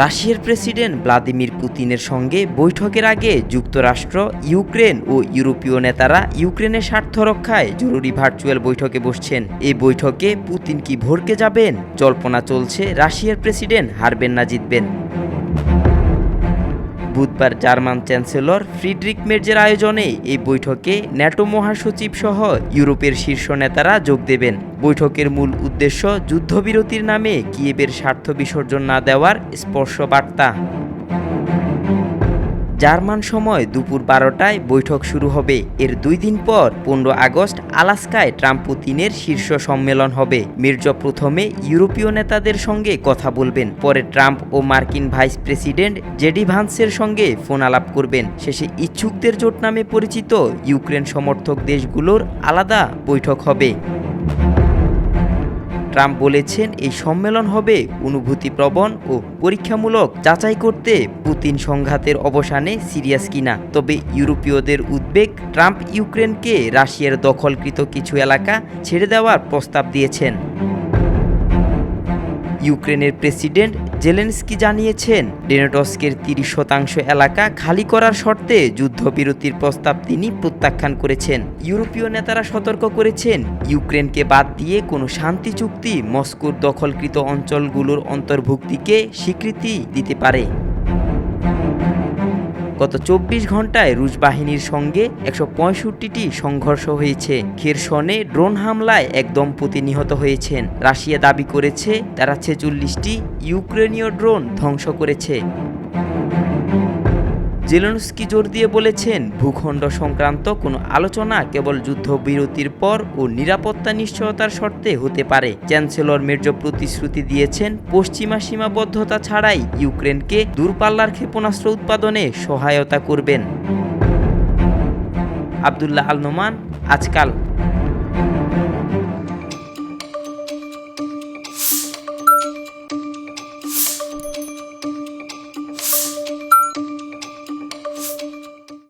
রাশিয়ার president Vladimir পুতিনের সঙ্গে বৈঠকের আগে যুক্তরাষ্ট্র, ইউক্রেন ও ইউরোপীয় নেতারা ইউক্রেনের স্বার্থ রক্ষায় জরুরি ভার্চুয়াল বৈঠকে বসছেন। এই বৈঠকে পুতিন কি ভড়কে যাবেন? জল্পনা চলছে রাশিয়ার প্রেসিডেন্ট হারবেন না জিতবেন। বুধবার জার্মান চ্যান্সেলর ফ্রিডরিখ মের্জের আয়োজনে এই বৈঠকে ন্যাটো মহাসচিব সহ ইউরোপের শীর্ষ নেতারা যোগ দেবেন। বৈঠকের মূল উদ্দেশ্য যুদ্ধবিরতির নামে কিয়েভের স্বার্থ বিসর্জন না দেওয়ার স্পষ্ট বার্তা। জার্মান সময় দুপুর 12টায় বৈঠক শুরু হবে। এর 2 দিন পর 15 আগস্ট আলাস্কায় ট্রাম্প পুতিনের শীর্ষ সম্মেলন হবে। মির্জা প্রথমে ইউরোপীয় নেতাদের সঙ্গে কথা বলবেন, পরে ট্রাম্প ও মার্কিন ভাইস প্রেসিডেন্ট জেডি ভান্সের সঙ্গে ফোন আলাপ করবেন। শেষে ইচ্ছুকদের জোট নামে পরিচিত ইউক্রেন সমর্থক দেশগুলোর আলাদা বৈঠক হবে। ট্রাম্প বলেছেন এই সম্মেলন হবে অনুভূতিপ্রবণ ও পরীক্ষামূলক, যাচাই করতে পুতিন সংঘাতের অবসানে সিরিয়াস কিনা। তবে ইউরোপীয়দের উদ্বেগ, ট্রাম্প ইউক্রেনকে রাশিয়ার দখলকৃত কিছু এলাকা ছেড়ে দেওয়ার প্রস্তাব দিয়েছেন। ইউক্রেনের প্রেসিডেন্ট জেলেনস্কি জানিয়েছেন ডোনেটস্কের 30% এলাকা খালি করার শর্তে যুদ্ধবিরতির প্রস্তাব তিনি প্রত্যাখ্যান করেছেন। ইউরোপীয় নেতারা সতর্ক করেছেন ইউক্রেনকে বাদ দিয়ে কোনো শান্তি চুক্তি মস্কোর দখলকৃত অঞ্চলগুলোর অন্তর্ভুক্তিকে স্বীকৃতি দিতে পারে। গত 24 ঘন্টায় রুশ বাহিনীর সঙ্গে 165টি সংঘর্ষ হয়েছে। খেরসনে ড্রোন হামলায় এক দম্পতি নিহত হয়েছেন। রাশিয়া দাবি করেছে তারা 46টি ইউক্রেনীয় ড্রোন ধ্বংস করেছে। জেলেনস্কি জোর দিয়ে বলেছেন ভূখণ্ড সংক্রান্ত কোনো আলোচনা কেবল যুদ্ধবিরতির পর ও নিরাপত্তা নিশ্চয়তার শর্তে হতে পারে। চ্যান্সেলর মের্জ প্রতিশ্রুতি দিয়েছেন পশ্চিমা সীমাবদ্ধতা ছাড়াই ইউক্রেনকে দূরপাল্লার ক্ষেপণাস্ত্র উৎপাদনে সহায়তা করবেন। আব্দুল্লাহ আল নোমান, আজকাল।